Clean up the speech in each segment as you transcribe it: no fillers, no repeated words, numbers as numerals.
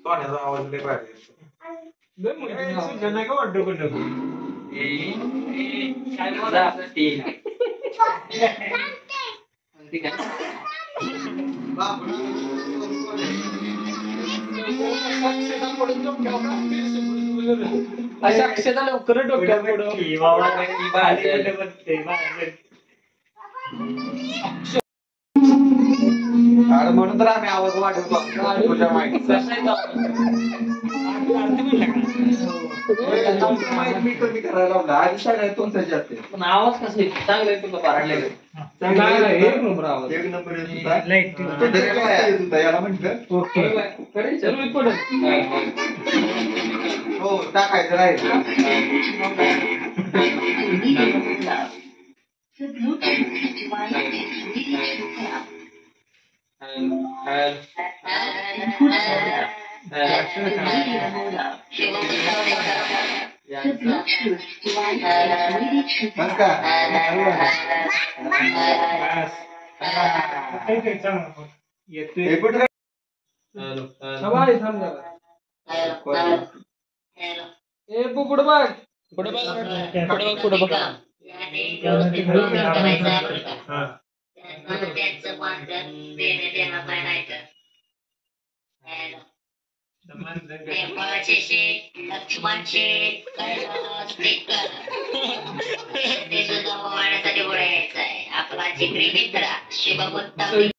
सोन्याचा आवाज लय भारी येतो. नाही का वाटतं कुठं काय बोला अशा अक्षता लवकर डोक्यात म्हणून तर आम्ही आवाज वाढवतो तुझ्या माहितीचा मी कमी करायला लावला आधी सगळ्यात तुमचं जास्त पण आवाज कसं आहे चांगलं आहे तुला भरायला एक नंबर आवाज एक नंबर येत होता याला म्हटलं ओके चल पडत हो टाकायचं राहील त्यांचं मानधन देण्यात येणार नाही तर नेपाळचे शेख लक्ष्मण शेख कैलास टिकर ते सुद्धा मोहण्यासाठी पुढे यायचं आहे आपला जिगरी मित्र शिवमुत्तम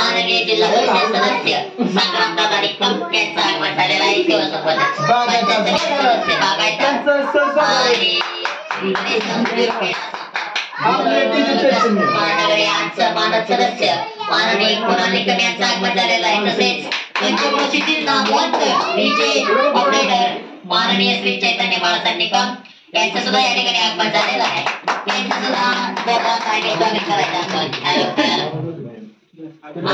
माननीय जिल्हा परिषद सदस्य संग्रामदादा निकम यांचा आगमन झालेला आहे शिवसंपदा महानगरी मानद सदस्य माननीय कुणाल निकम यांचं आगमन झालेलं आहे तसेच पंचक्रोशीतील नामवंत डीजे ऑपरेटर माननीय श्री चैतन्य बाळासाहेब निकम यांचं सुद्धा या ठिकाणी आगमन झालेलं आहे यांचं सुद्धा स्वागत करायचं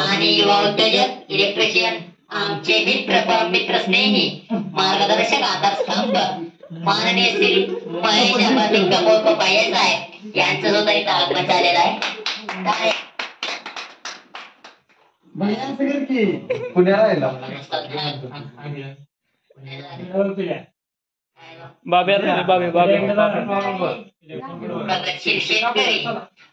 आणि युवा उद्योजक इलेक्ट्रिशियन आमचे मित्र स्नेही मार्गदर्शक आधारस्तंभ माननीय श्री महेश अमरसिंग कपूर पपाये साहेब यांचं सुद्धा इथं आगमन झालेलं आहे पुण्याला प्रगतशील शेतकरी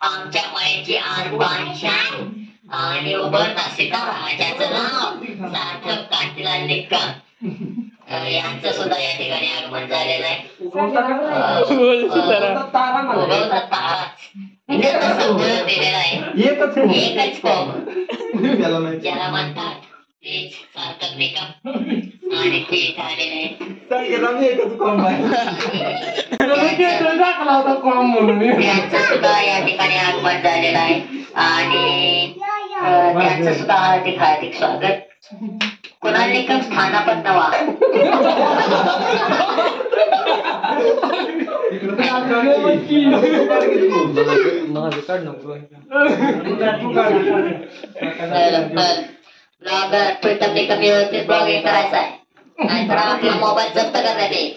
आमच्या मायेची आन शान आणि उभरता सितारा ज्याचं नाव सार्थक कांतीलाल निकम यांचं सुद्धा या ठिकाणी आगमन झालेलं आहे दिलेला आहे एकच कोम ज्याला म्हणतात तेच सार्थक निकम आणि ते झालेले त्यांचं सुद्धा या ठिकाणी आगमन झालेलं आहे आणि त्यांचं सुद्धा हार्दिक स्वागत कुणाल निकम स्थानापन्न नवा ब्लॉगर प्रीतम निकम व्यवस्थित ब्लॉगिंग करायचं आहे नाहीतर आपला मोबाईल जप्त करण्यात येईल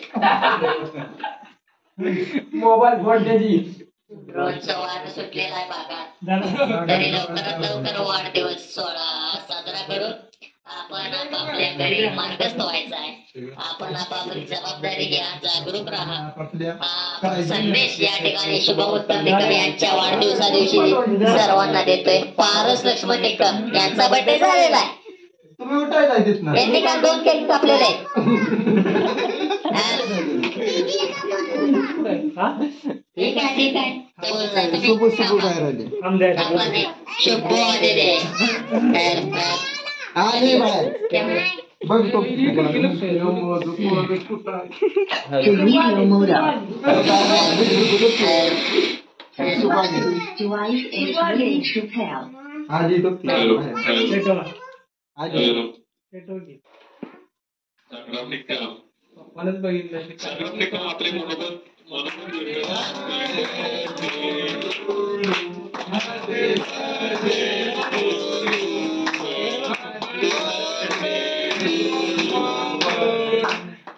मोबाईल फोन त्याची ड्रोनचा वार सुटलेला आहे भागात तरी लवकरात लवकर वाढदिवस सोहळा साजरा करून आपण आपापल्या घरी मार्गस्थ व्हायचा आहे आपण आपापली जबाबदारी घ्या जागरूक राहा संदेश या ठिकाणी शुभमुत्तम निकम यांच्या वाढदिवसा दिवशी सर्वांना देतोय पारस लक्ष्मण निकम यांचा बर्थडे झालेला आहे यांनी काल 2 केक कापलेले आहेत ठीक आहे शुभ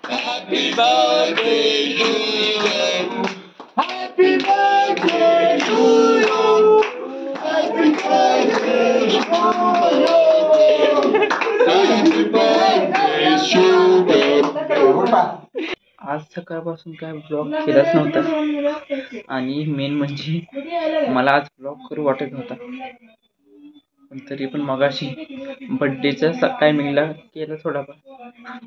Happy birthday to you. Happy birthday to you. सकाळपासून काय ब्लॉग केलाच नव्हता आणि मेन म्हणजे मला आज ब्लॉग करू वाटत नव्हता, पण तरी पण मगाशी बड्डेच्या टायमिंगला केलं थोडाफार.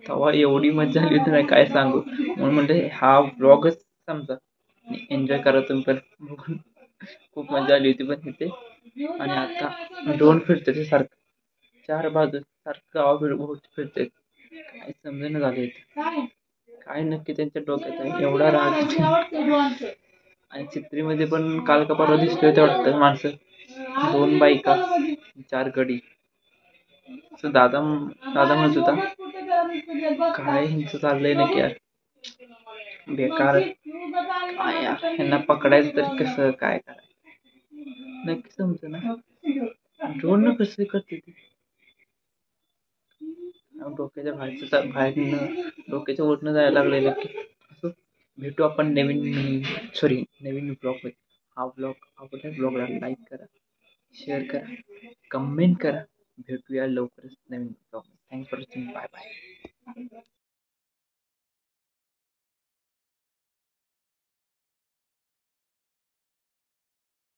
तेव्हा एवढी मजा झाली होती ना काय सांगू. म्हणून म्हणले हा ब्लॉगच समजा एन्जॉय करा तुम्ही पण बघून. खूप मजा आली होती पण तिथे. आणि आता ड्रोन फिरते ते सारखं 4 बाजू सारखं गावाभोवती फिरते. काय समजेना झाले काय नक्की त्यांच्या डोक्यात आहे एवढा राग. आणि चित्रीमध्ये पण काल का परवा दिसले होते वाटतं माणसं, 2 बायका 4 गडी. असं दादा म्हणत होता काय ह्यांचं चाललंय नक्की यार, बेकार काय यार, ह्यांना पकडायचं तरी कसं काय करायचं नक्की समज ना. ड्रोन कसं करते ते डोक्याच्या डोक्याच्या वरनं जायला लागलेलं की. असं भेटू आपण नवीन ब्लॉग मध्ये. हा ब्लॉग आवडला ब्लॉगला लाईक करा, शेअर करा, कमेंट करा. भेटूया लवकरच नवीन blog. Thanks for watching. Bye bye.